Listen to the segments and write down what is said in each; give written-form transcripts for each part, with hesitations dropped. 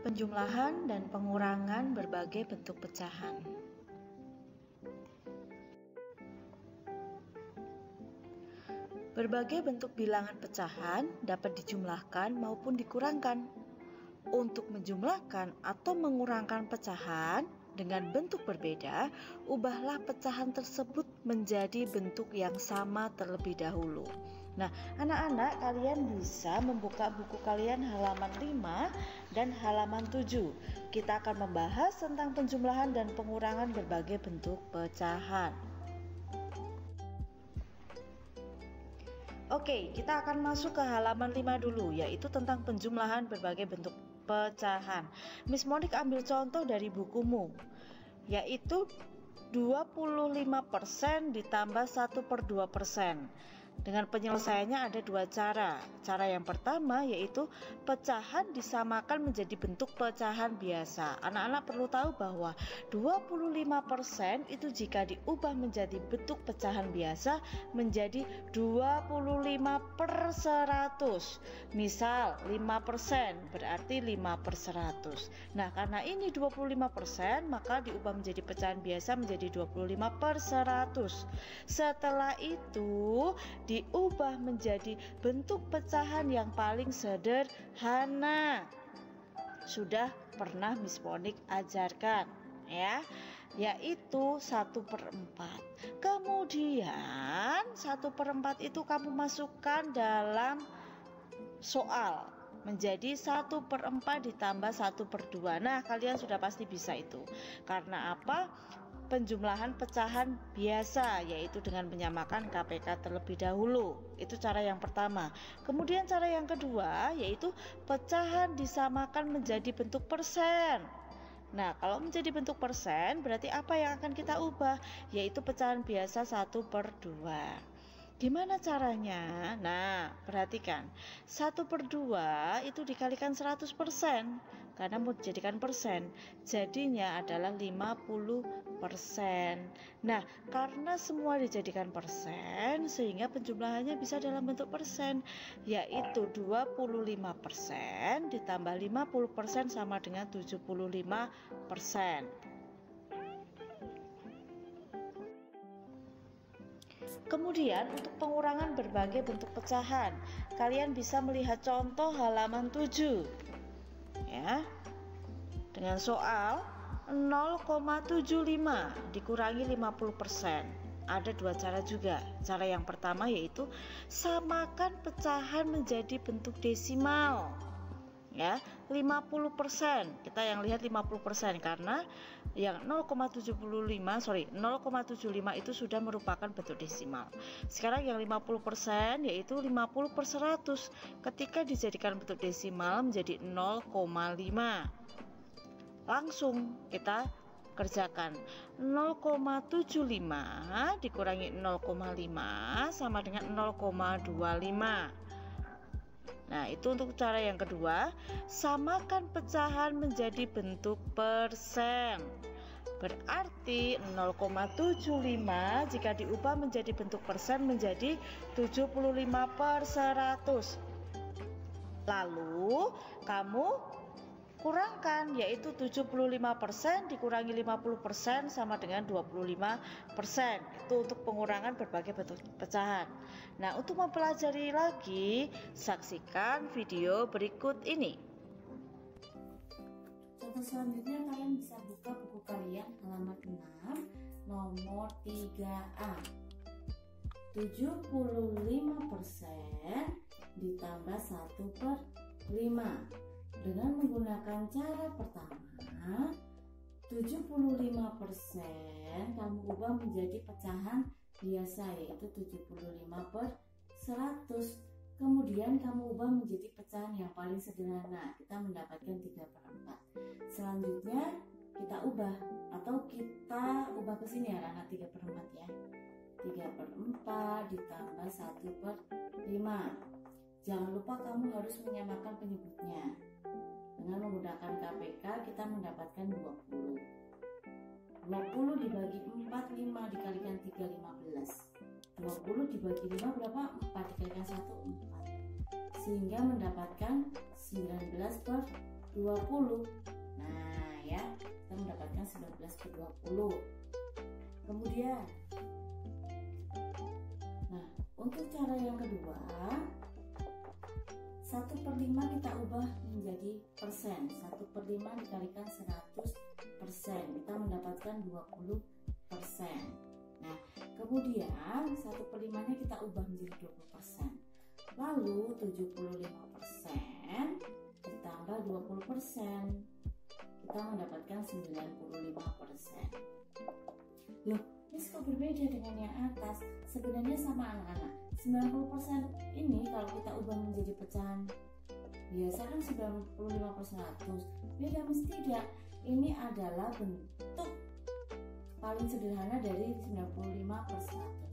penjumlahan dan pengurangan berbagai bentuk pecahan. Berbagai bentuk bilangan pecahan dapat dijumlahkan maupun dikurangkan. Untuk menjumlahkan atau mengurangkan pecahan dengan bentuk berbeda, ubahlah pecahan tersebut menjadi bentuk yang sama terlebih dahulu. Nah, anak-anak, kalian bisa membuka buku kalian halaman 5 dan halaman 7. Kita akan membahas tentang penjumlahan dan pengurangan berbagai bentuk pecahan. Oke, kita akan masuk ke halaman 5 dulu, yaitu tentang penjumlahan berbagai bentuk pecahan. Miss Monik ambil contoh dari bukumu, yaitu 25% ditambah 1/2%. Dengan penyelesaiannya ada dua cara. Cara yang pertama yaitu pecahan disamakan menjadi bentuk pecahan biasa. Anak-anak perlu tahu bahwa 25% itu jika diubah menjadi bentuk pecahan biasa menjadi 25/100. Misal 5% berarti 5/100. Nah, karena ini 25% maka diubah menjadi pecahan biasa menjadi 25/100. Setelah itu diubah menjadi bentuk pecahan yang paling sederhana. Sudah pernah Miss Monik ajarkan ya, yaitu 1/4. Kemudian 1/4 itu kamu masukkan dalam soal menjadi 1/4 ditambah 1/2. Nah, kalian sudah pasti bisa itu. Karena apa? Penjumlahan pecahan biasa, yaitu dengan menyamakan KPK terlebih dahulu. Itu cara yang pertama. Kemudian cara yang kedua yaitu pecahan disamakan menjadi bentuk persen. Nah, kalau menjadi bentuk persen berarti apa yang akan kita ubah? Yaitu pecahan biasa 1/2. Gimana caranya? Nah, perhatikan, 1/2 itu dikalikan 100%, karena mau dijadikan persen, jadinya adalah 50%. Nah, karena semua dijadikan persen, sehingga penjumlahannya bisa dalam bentuk persen, yaitu 25% ditambah 50% sama dengan 75%. Kemudian untuk pengurangan berbagai bentuk pecahan, kalian bisa melihat contoh halaman 7 ya, dengan soal 0,75 dikurangi 50%. Ada dua cara juga. Cara yang pertama yaitu samakan pecahan menjadi bentuk desimal ya, 50%. Kita yang lihat 50% karena yang 0,75 itu sudah merupakan bentuk desimal. Sekarang yang 50% yaitu 50/100. Ketika dijadikan bentuk desimal menjadi 0,5. Langsung kita kerjakan. 0,75 dikurangi 0,5 sama dengan 0,25. Nah, itu untuk cara yang kedua. Samakan pecahan menjadi bentuk persen. Berarti 0,75 jika diubah menjadi bentuk persen menjadi 75/100. Lalu kamu kurangkan, yaitu 75% dikurangi 50% sama dengan 25%. Itu untuk pengurangan berbagai bentuk pecahan. Nah, untuk mempelajari lagi, saksikan video berikut ini. Contoh selanjutnya kalian bisa buka buku kalian halaman 6 nomor 3A. 75% ditambah 1/5. Dengan menggunakan cara pertama, 75% kamu ubah menjadi pecahan biasa, yaitu 75/100. Kemudian kamu ubah menjadi pecahan yang paling sederhana, kita mendapatkan 3/4. Selanjutnya kita ubah ke sini ya, karena 3/4 ya. 3/4 ditambah 1/5. Jangan lupa kamu harus menyamakan penyebutnya. Dengan menggunakan KPK kita mendapatkan 20. 20 dibagi 4, 5 dikalikan 3, 15. 20 dibagi 5 berapa? 4 dikalikan 1, 4. Sehingga mendapatkan 19/100. 20. Nah ya, kita mendapatkan 19/20. Kemudian, nah untuk cara yang kedua, 1/5 kita ubah menjadi persen. 1/5 dikalikan 100%, kita mendapatkan 20%. Nah kemudian 1/5 nya kita ubah menjadi 20%. Lalu 75% ditambah 20%, kita mendapatkan 95%. Loh, ini kok berbeda dengan yang atas? Sebenarnya sama anak-anak. 90% ini kalau kita ubah menjadi pecahan biasa kan 95/100. Beda mesti tidak. Ini adalah bentuk paling sederhana dari 95/100.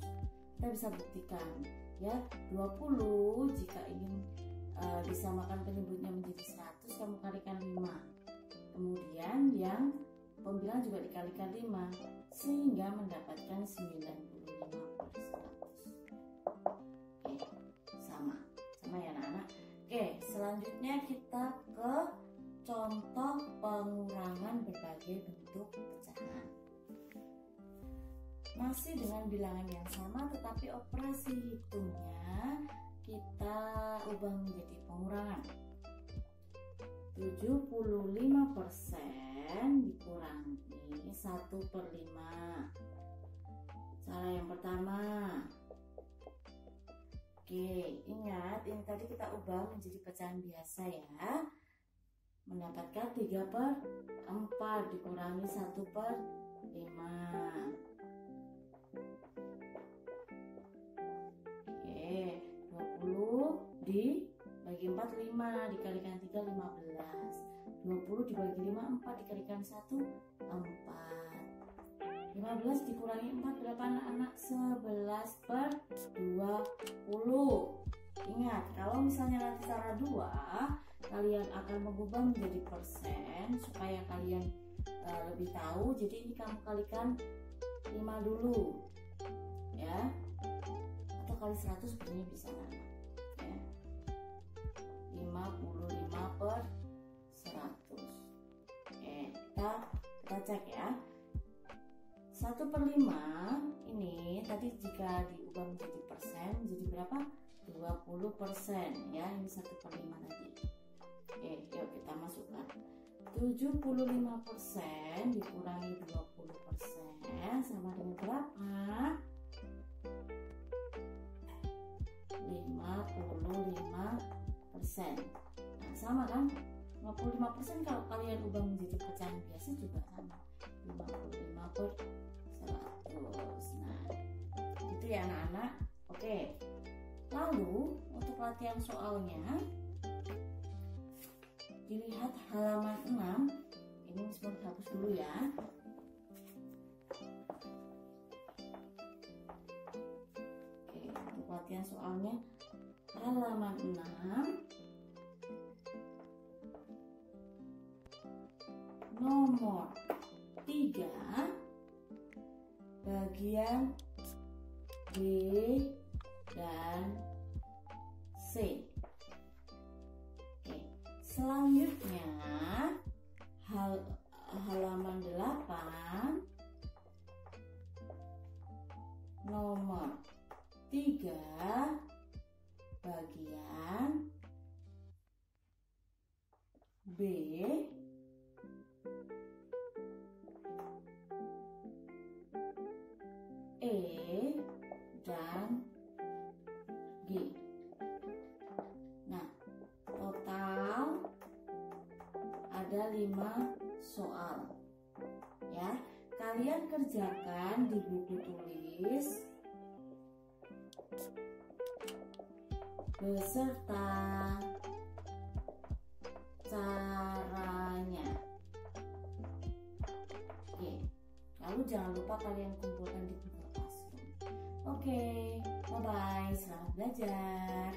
Kita bisa buktikan ya. 20 jika ingin disamakan penyebutnya menjadi 100, kamu kalikan 5. Kemudian yang pembilang juga dikalikan 5 sehingga mendapatkan 95/100. Oke, sama ya anak-anak. Oke, selanjutnya kita ke contoh pengurangan berbagai bentuk pecahan. Masih dengan bilangan yang sama, tetapi operasi hitungnya kita ubah menjadi pengurangan. 75% dikurangi 1/5. Cara yang pertama. Oke, ingat ini tadi kita ubah menjadi pecahan biasa ya. Mendapatkan 3/4 dikurangi 1/5. Oke, 20 dibagi 4 5, dikalikan 3 15. 20 dibagi 5 4, dikalikan 1 4. 15 dikurangi 4 berapa anak-anak? 11/20. Ingat, kalau misalnya nanti cara 2, kalian akan mengubah menjadi persen supaya kalian lebih tahu. Jadi ini kamu kalikan 5 dulu ya, atau kali 100 sebenarnya bisa anak ya. 55/100. Oke, kita cek ya. 1/5 ini tadi jika diubah menjadi persen menjadi berapa? 20% ya. Ini 1/5 tadi. Oke, yuk kita masukkan. 75% dikurangi 20% sama dengan berapa? 55%. Nah, sama kan? 55% kalau kalian ubah menjadi pecahan biasa juga sama. 55/100. Nah, itu ya anak-anak. Oke. Lalu untuk latihan soalnya dilihat halaman 6. Ini semua hapus dulu ya. Oke, untuk latihan soalnya halaman 6 nomor 3 bagian B dan C. Oke, selanjutnya halaman 8 nomor 3 bagian B E dan G. Nah, total ada 5 soal ya. Kalian kerjakan di buku tulis beserta caranya. Oke, lalu jangan lupa kalian kumpulkan di Google Classroom. Oke, bye-bye, selamat belajar.